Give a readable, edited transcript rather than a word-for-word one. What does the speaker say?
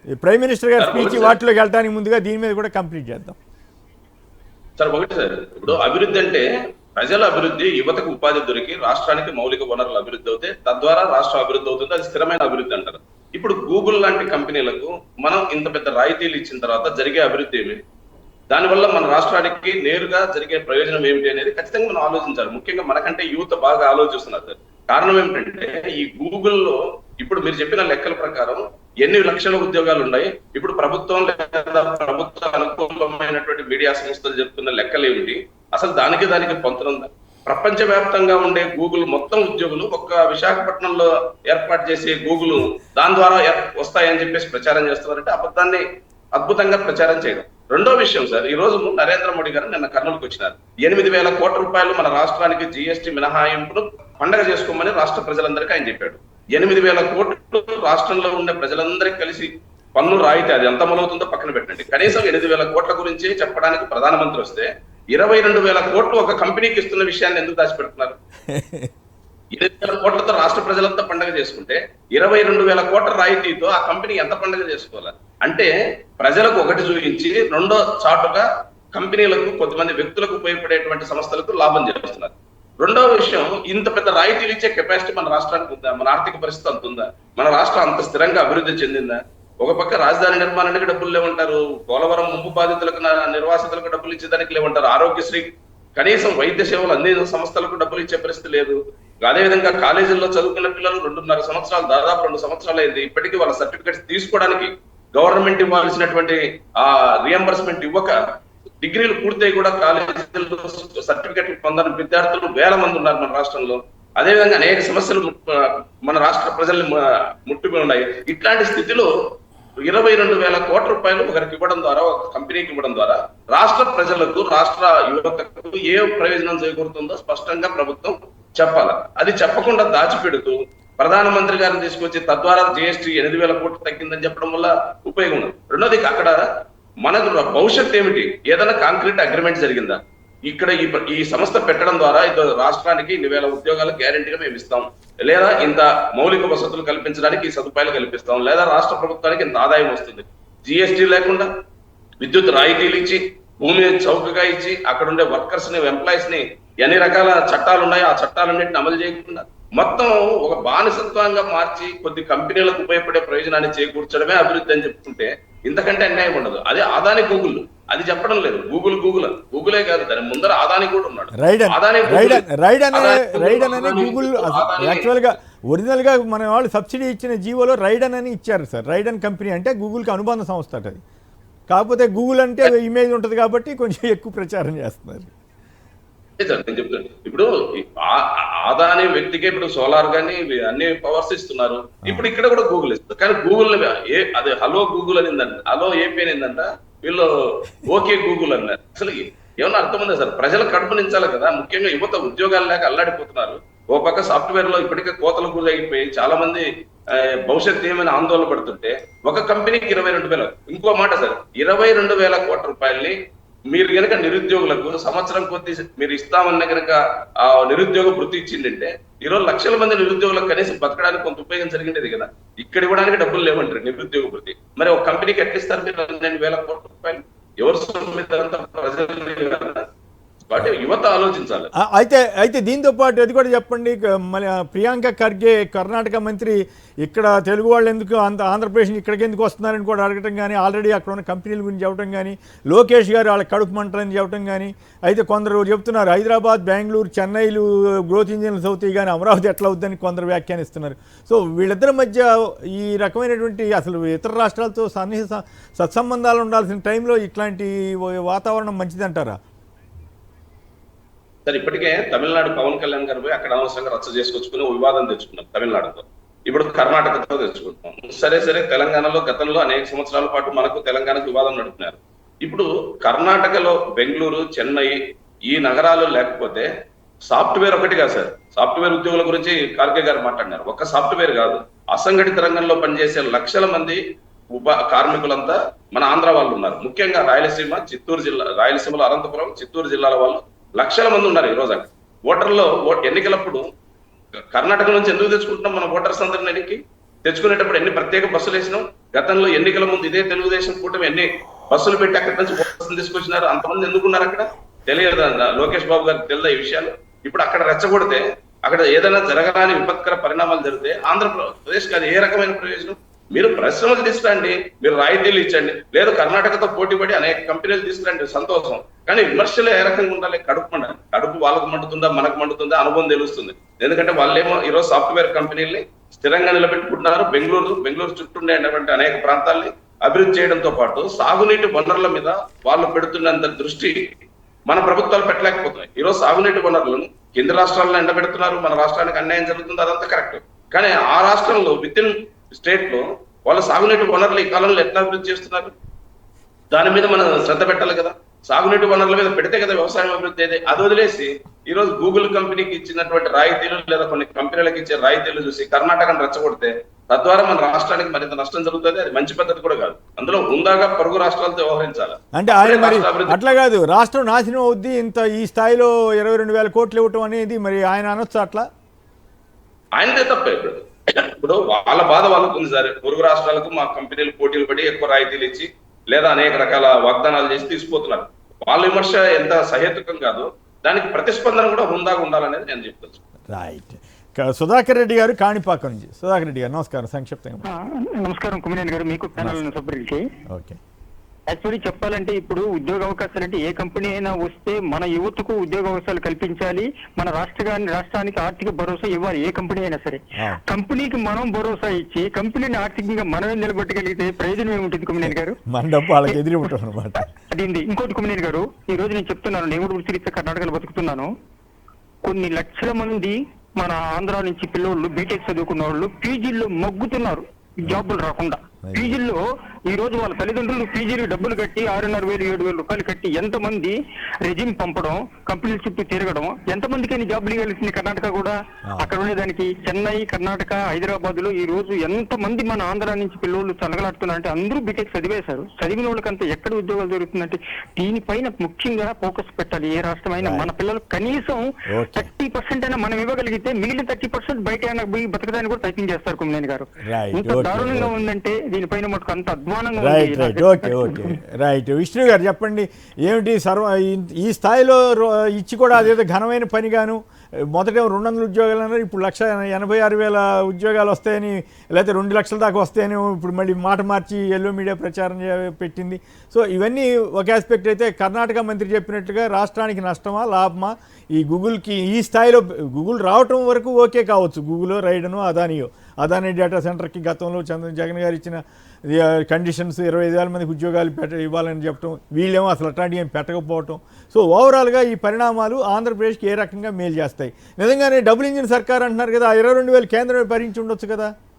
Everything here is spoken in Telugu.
ఈ ప్రైమ్ మినిస్టర్ గారి స్పీచ్ వాటిలోకి వెళ్ళడానికి ముందుగా దీని మీద కూడా కంప్లీట్ చేద్దాం సార్. ఒకటి సార్, ఇప్పుడు అభివృద్ధి అంటే ప్రజల అభివృద్ధి, యువతకు ఉపాధి దొరికి రాష్ట్రానికి మౌలిక వనరులు అభివృద్ధి అవుతాయి, తద్వారా రాష్ట్రం అభివృద్ధి అవుతుంది. అది స్థిరమైన అభివృద్ధి అంటారు. ఇప్పుడు గూగుల్ లాంటి కంపెనీలకు మనం ఇంత పెద్ద రాయితీలు ఇచ్చిన తర్వాత జరిగే అభివృద్ధి ఏమి, దానివల్ల మన రాష్ట్రానికి నేరుగా జరిగే ప్రయోజనం ఏమిటి అనేది ఖచ్చితంగా మనం ఆలోచించాలి. ముఖ్యంగా మనకంటే యువత బాగా ఆలోచిస్తున్నారు సార్. కారణం ఏమిటంటే ఈ గూగుల్లో ఇప్పుడు మీరు చెప్పిన లెక్కల ప్రకారం ఎన్ని లక్షల ఉద్యోగాలు ఉన్నాయి. ఇప్పుడు ప్రభుత్వం లేదా ప్రభుత్వ అనుకూలమైనటువంటి మీడియా సంస్థలు చెప్తున్న లెక్కలు ఏమిటి, అసలు దానికి పొంతనుందా? ప్రపంచవ్యాప్తంగా ఉండే గూగుల్ మొత్తం ఉద్యోగులు ఒక్క విశాఖపట్నంలో ఏర్పాటు చేసే గూగుల్ దాని ద్వారా వస్తాయని చెప్పేసి ప్రచారం చేస్తున్నారంటే అబద్ధాన్ని అద్భుతంగా ప్రచారం చేయడం. రెండో విషయం సార్, ఈ రోజు నరేంద్ర మోడీ గారు నిన్న కర్నూలుకు వచ్చినారు. 8,000 కోట్ల రూపాయలు మన రాష్ట్రానికి జీఎస్టీ మినహాయింపును పండగ చేసుకోమని రాష్ట్ర ప్రజలందరికీ ఆయన చెప్పాడు. 8,000 కోట్లు రాష్ట్రంలో ఉండే ప్రజలందరికీ కలిసి పన్ను రాయితీ అది ఎంత అమలవుతుందో పక్కన పెట్టండి. కనీసం 8,000 కోట్ల గురించి చెప్పడానికి ప్రధానమంత్రి వస్తే 22,000 కోట్లు ఒక కంపెనీకి ఇస్తున్న విషయాన్ని ఎందుకు దాచిపెడుతున్నారు? 8,000 కోట్లతో రాష్ట్ర ప్రజలంతా పండుగ చేసుకుంటే 22,000 కోట్ల రాయితీతో ఆ కంపెనీ ఎంత పండుగ చేసుకోవాలి? అంటే ప్రజలకు ఒకటి చూపించి రెండో చాటుగా కంపెనీలకు, కొంతమంది వ్యక్తులకు ఉపయోగపడేటువంటి సంస్థలకు లాభం చేస్తున్నారు. రెండో విషయం, ఇంత పెద్ద రాయితీలు ఇచ్చే కెపాసిటీ మన రాష్ట్రానికి ఉందా? మన ఆర్థిక పరిస్థితి అంత ఉందా? మన రాష్ట్రం అంత స్థిరంగా అభివృద్ధి చెందిందా? ఒక పక్క రాజధాని నిర్మాణానికి డబ్బులు లేవంటారు, పోలవరం ముంపు బాధితులకు నిర్వాసితులకు డబ్బులు ఇచ్చేదానికి లేవంటారు, ఆరోగ్యశ్రీ కనీసం వైద్య సేవలు అందే సంస్థలకు డబ్బులు ఇచ్చే పరిస్థితి లేదు. అదేవిధంగా కాలేజీల్లో చదువుకున్న పిల్లలు 2.5 సంవత్సరాలు, దాదాపు 2 సంవత్సరాలు అయింది, ఇప్పటికీ వాళ్ళ సర్టిఫికెట్స్ తీసుకోవడానికి గవర్నమెంట్ ఇవ్వాల్సినటువంటి ఆ రియంబర్స్మెంట్ ఇవ్వక డిగ్రీలు పూర్తయి కూడా కాలేజీల్లో సర్టిఫికెట్లు పొందని విద్యార్థులు వేల మంది ఉన్నారు మన రాష్ట్రంలో. అదేవిధంగా అనేక సమస్యలు మన రాష్ట్ర ప్రజల్ని ముట్టుకుని ఉన్నాయి. ఇట్లాంటి స్థితిలో 22,000 కోట్ల రూపాయలు ఒకరికి ఇవ్వడం ద్వారా, ఒక కంపెనీకి ఇవ్వడం ద్వారా రాష్ట్ర ప్రజలకు, రాష్ట్ర యువతకు ఏ ప్రయోజనం చేకూరుతుందో స్పష్టంగా ప్రభుత్వం చెప్పాలి. అది చెప్పకుండా దాచిపెడుతూ ప్రధానమంత్రి గారిని తీసుకొచ్చి తద్వారా జీఎస్టీ 8,000 కోట్లు తగ్గిందని చెప్పడం వల్ల ఉపయోగం ఉంది. రెండోది, అక్కడ మనకు భవిష్యత్ ఏమిటి? ఏదైనా కాంక్రీట్ అగ్రిమెంట్ జరిగిందా? ఇక్కడ ఈ సంస్థ పెట్టడం ద్వారా ఇది రాష్ట్రానికి 2,000 ఉద్యోగాలు గ్యారెంటీగా మేము ఇస్తాం, లేదా ఇంత మౌలిక వసతులు కల్పించడానికి ఈ సదుపాయాలు కల్పిస్తాం, లేదా రాష్ట్ర ప్రభుత్వానికి ఇంత ఆదాయం వస్తుంది. జిఎస్టీ లేకుండా విద్యుత్ రాయితీలు ఇచ్చి, భూమి చౌకగా ఇచ్చి, అక్కడ ఉండే వర్కర్స్ ని, ఎంప్లాయీస్ ని ఎన్ని రకాల చట్టాలు ఉన్నాయో ఆ చట్టాలన్నింటిని అమలు చేయకుండా మొత్తం ఒక బానిసత్వంగా మార్చి కొద్ది కంపెనీలకు ఉపయోగపడే ప్రయోజనాన్ని చేకూర్చడమే అభివృద్ధి అని చెప్పుకుంటే ఇంతకంటే అన్యాయం ఉండదు. అదే అదాని గూగుల్ అది చెప్పడం లేదు. గూగులే కాదు, దాని ముందర అదాని కూడా ఉన్నాడు. యాక్చువల్ గా ఒరిజినల్ గా మన వాళ్ళు సబ్సిడీ ఇచ్చిన జీవోలో రైడన్ అని ఇచ్చారు సార్. రైడన్ కంపెనీ అంటే గూగుల్ కి అనుబంధ సంస్థ అది. కాకపోతే గూగుల్ అంటే ఇమేజ్ ఉంటుంది కాబట్టి కొంచెం ఎక్కువ ప్రచారం చేస్తున్నారు. నేను చెప్తాను, ఇప్పుడు ఆదాని వ్యక్తికి ఇప్పుడు సోలార్ గానీ అన్ని పవర్స్ ఇస్తున్నారు. ఇప్పుడు ఇక్కడ కూడా గూగుల్ ఇస్తారు. కానీ గూగుల్ అదే హలో గూగుల్ అనిందంట, హలో ఏపీ అనిందంట, వీళ్ళు ఓకే గూగుల్ అన్నారు. అసలు ఏమన్నా అర్థం ఉందా సార్? ప్రజల కడుపునించాలి కదా. ముఖ్యంగా యువత ఉద్యోగాలు లేక అల్లాడిపోతున్నారు. ఓ పక్క సాఫ్ట్వేర్ లో ఇప్పటికే కోతలు గురైపోయి చాలా మంది భవిష్యత్తు ఏమైనా ఆందోళన పడుతుంటే ఒక కంపెనీకి 22,000. ఇంకో మాట సార్, 22,000 కోట్ల రూపాయల్ని మీరు కనుక నిరుద్యోగులకు సంవత్సరం కొద్ది మీరు ఇస్తామన్న కనుక ఆ నిరుద్యోగ వృత్తి ఇచ్చిందంటే ఈరోజు లక్షల మంది నిరుద్యోగులకు కనీసం బతకడానికి కొంత ఉపయోగం జరిగిండేది కదా. ఇక్కడ ఇవ్వడానికి డబ్బులు లేవంటారు నిరుద్యోగ వృత్తి. మరి ఒక కంపెనీకి ఎట్లిస్తారు మీరు 2,000 కోట్ల రూపాయలు? ఎవరు సొమ్మిదంతా ప్రజలు? వాటి యువత ఆలోచించాలి. అయితే దీంతో పాటు అది కూడా చెప్పండి, మన ప్రియాంక ఖర్గే కర్ణాటక మంత్రి ఇక్కడ తెలుగు వాళ్ళు ఎందుకు అంత ఆంధ్రప్రదేశ్ ఇక్కడికి ఎందుకు వస్తున్నారని కూడా అడగటం కానీ, ఆల్రెడీ అక్కడ ఉన్న కంపెనీల గురించి చెప్పడం కానీ, లోకేష్ గారు వాళ్ళ కడుపు మంటలని చెప్పడం కానీ, అయితే కొందరు చెప్తున్నారు హైదరాబాద్, బెంగళూరు, చెన్నైలు గ్రోత్ ఇంజిన్లు అవుతాయి కానీ అమరావతి ఎట్లా అవుద్దని కొందరు వ్యాఖ్యానిస్తున్నారు. సో వీళ్ళిద్దరి మధ్య ఈ రకమైనటువంటి అసలు ఇతర రాష్ట్రాలతో సన్నిహిత సత్సంబంధాలు ఉండాల్సిన టైంలో ఇట్లాంటి వాతావరణం మంచిదంటారా? సార్, ఇప్పటికే తమిళనాడు పవన్ కళ్యాణ్ గారు పోయి అక్కడ అనవసరంగా రచ్చ చేసుకొచ్చుకుని వివాదం తెచ్చుకున్నాం తమిళనాడుతో. ఇప్పుడు కర్ణాటకతో తెచ్చుకుంటున్నాం. సరే తెలంగాణలో గతంలో అనేక సంవత్సరాల పాటు మనకు తెలంగాణకు వివాదం నడుపుతున్నారు. ఇప్పుడు కర్ణాటకలో బెంగళూరు, చెన్నై ఈ నగరాలు లేకపోతే సాఫ్ట్వేర్ ఒకటి కాదు సార్. సాఫ్ట్వేర్ ఉద్యోగుల గురించి ఖార్గే గారు మాట్లాడినారు. ఒక్క సాఫ్ట్వేర్ కాదు, అసంఘటిత రంగంలో పనిచేసే లక్షల మంది కార్మికులంతా మన ఆంధ్ర వాళ్ళు ఉన్నారు. ముఖ్యంగా రాయలసీమ, చిత్తూరు జిల్లా, రాయలసీమలో అనంతపురం, చిత్తూరు జిల్లాల వాళ్ళు లక్షల మంది ఉన్నారు. ఈ రోజు ఓటర్లో ఎన్నికలప్పుడు కర్ణాటక నుంచి ఎందుకు తెచ్చుకుంటున్నాం? మన ఓటర్స్ అందరిని ఎన్నికి తెచ్చుకునేటప్పుడు ఎన్ని ప్రత్యేక బస్సులు వేసినాం, గతంలో ఎన్నికల ముందు ఇదే తెలుగుదేశం కూటమి ఎన్ని బస్సులు పెట్టి అక్కడి నుంచి బస్సులు తీసుకొచ్చినారు, అంతమంది ఎందుకున్నారు అక్కడ తెలియదు. లోకేష్ బాబు గారికి తెలియదా ఈ విషయాలు? ఇప్పుడు అక్కడ రెచ్చగొడితే, అక్కడ ఏదైనా జరగరాని విపత్కర పరిణామాలు జరిగితే ఆంధ్రప్రదేశ్ అది ఏ రకమైన ప్రయోజనం? మీరు పరిశ్రమలు తీసుకురండి, మీరు రాయితీలు ఇచ్చండి, లేదు కర్ణాటకతో పోటీ పడి అనేక కంపెనీలు తీసుకురండి, సంతోషం. కానీ విమర్శలు ఏ రకంగా ఉండాలి? కడుపు వాళ్ళకు మండుతుందా మనకు మండుతుందా అనుభవం తెలుస్తుంది. ఎందుకంటే వాళ్ళేమో ఈరోజు సాఫ్ట్వేర్ కంపెనీల్ని స్థిరంగా నిలబెట్టుకుంటున్నారు. బెంగళూరు చుట్టూ ఉండేటువంటి అనేక ప్రాంతాల్ని అభివృద్ధి చేయడంతో పాటు సాగునీటి వనరుల మీద వాళ్ళు పెడుతున్నంత దృష్టి మన ప్రభుత్వాలు పెట్టలేకపోతున్నాయి. ఈరోజు సాగునీటి వనరులను కేంద్ర రాష్ట్రాల్లో ఎండబెడుతున్నారు, మన రాష్ట్రానికి అన్యాయం జరుగుతుంది, అదంతా కరెక్ట్. కానీ ఆ రాష్ట్రంలో విత్ ఇన్ స్టేట్ లో వాళ్ళు సాగునీటి వనరులు ఈ కాలంలో ఎట్లా అభివృద్ధి చేస్తున్నారు? దాని మీద మనం శ్రద్ధ పెట్టాలి కదా. సాగునీటి వనరుల మీద పెడితే కదా వ్యవసాయం అభివృద్ధి అయితే. అది వదిలేసి ఈ రోజు గూగుల్ కంపెనీకి ఇచ్చినటువంటి రాయితీలు లేదా కొన్ని కంపెనీలకు ఇచ్చే రాయితీలు చూసి కర్ణాటకను రెచ్చగొడితే తద్వారా మన రాష్ట్రానికి మరింత నష్టం జరుగుతుంది. అది మంచి పద్ధతి కూడా కాదు. అందులో హుందాగా పొరుగు రాష్ట్రాలతో వ్యవహరించాలి. అంటే ఆయన మరి అట్లా కాదు, రాష్ట్రం నాశనం అవుద్ది ఇంత ఈ స్థాయిలో 22,000 కోట్లు ఇవ్వటం అనేది మరి ఆయన అనొచ్చు అట్లా? ఆయనదే తప్పే. ఇప్పుడు వాళ్ళ బాధ వాళ్ళకు ఉంది సార్. పొరుగు రాష్ట్రాలకు మా కంపెనీలు పోటీలు పడి ఎక్కువ రాయితీలు ఇచ్చి లేదా అనేక రకాల వాగ్దానాలు చేసి తీసుకుపోతున్నారు. వాళ్ళ విమర్శ ఎంత సహేతుకం కాదు, దానికి ప్రతిస్పందన కూడా హుందాగా ఉండాలనేది నేను చెప్తాను. రైట్. సుధాకర్ రెడ్డి గారు కాణిపాకం నుంచి. సుధాకర్ రెడ్డి గారు నమస్కారం. సంక్షిప్తంగా నమస్కారం కుమినేని గారు, మీకు ప్యానల్ సభ్యులకి. ఓకే. యాక్చువల్లీ చెప్పాలంటే ఇప్పుడు ఉద్యోగ అవకాశాలు అంటే ఏ కంపెనీ అయినా వస్తే మన యువతకు ఉద్యోగ అవకాశాలు కల్పించాలి, మన రాష్ట్రానికి ఆర్థిక భరోసా ఇవ్వాలి. ఏ కంపెనీ అయినా సరే కంపెనీకి మనం భరోసా ఇచ్చి కంపెనీని ఆర్థికంగా మనమే నిలబెట్టగలిగితే ప్రయోజనం ఏముంటుంది కుమినేని గారు? మన డబ్బు వాళ్ళకి ఎదిరి ఉంటుంది అనమాట. అది ఇంకోటి కుమినేని గారు, ఈ రోజు నేను చెప్తున్నాను, నేను కూడా వృత్తిరీత్యా కర్ణాటకలో బతుకుతున్నాను. కొన్ని లక్షల మంది మన ఆంధ్ర నుంచి పిల్లోళ్ళు బీటెక్ చదువుకున్న వాళ్ళు పీజీల్లో మగ్గుతున్నారు జాబులు రాకుండా. పీజీల్లో ఈ రోజు వాళ్ళ తల్లిదండ్రులు పీజీలు డబ్బులు కట్టి 6,500 7,000 రూపాయలు కట్టి ఎంతమంది రెజ్యూమ్ పంపడం, కంపెనీల చుట్టూ తిరగడం, ఎంతమందికైనా జాబులు ఇవ్వాల్సింది కర్ణాటక కూడా. అక్కడ ఉండేదానికి చెన్నై, కర్ణాటక, హైదరాబాద్ లో ఈ రోజు ఎంతమంది మన ఆంధ్ర నుంచి పిల్లలు తలగలాడుతున్నారంటే అందరూ బీటెక్ చదివేశారు. చదివిన వాళ్ళకంతా ఎక్కడ ఉద్యోగాలు దొరుకుతుందంటే దీనిపైన ముఖ్యంగా ఫోకస్ పెట్టాలి. ఏ రాష్ట్రమైనా మన పిల్లలు కనీసం 30% అయినా మనం ఇవ్వగలిగితే మిగిలిన 30% బయట అయినా పోయి బతకడానికి కూడా ప్రయత్నం చేస్తారు కుమినేని గారు. ఇంత దారుణంగా ఉందంటే దీనిపైన మటుకు అంత అధ్వానంగా ఉంది. రైట్. విష్ణు గారు చెప్పండి, ఏమిటి ఈ స్థాయిలో ఇచ్చి కూడా అదేదో ఘనమైన పనిగాను మొదట 200 ఉద్యోగాలు అన్నారు, ఇప్పుడు 1,86,000 ఉద్యోగాలు వస్తాయని, లేకపోతే 2 లక్షల దాకా వస్తాయని ఇప్పుడు మళ్ళీ మాట మార్చి ఎల్లో మీడియా ప్రచారం పెట్టింది. సో ఇవన్నీ ఒక ఆస్పెక్ట్ అయితే, కర్ణాటక మంత్రి చెప్పినట్టుగా రాష్ట్రానికి నష్టమా లాభమా? ఈ గూగుల్కి ఈ స్థాయిలో గూగుల్ రావటం వరకు ఓకే కావచ్చు, గూగుల్ రైడను అదానీ డేటా సెంటర్కి గతంలో జగన్ గారు ఇచ్చిన కండిషన్స్ 25,000 మందికి ఉద్యోగాలు ఇవ్వాలని చెప్పడం, వీళ్ళేమో అసలు అట్లాంటివి ఏం పెట్టకపోవటం. సో ఓవరాల్గా ఈ పరిణామాలు ఆంధ్రప్రదేశ్కి ఏ రకంగా మేలు చేస్తాయి? నిజంగానే డబుల్ ఇంజిన్ సర్కార్ అంటున్నారు కదా, 22,000 కేంద్రమే భరించి ఉండొచ్చు కదా.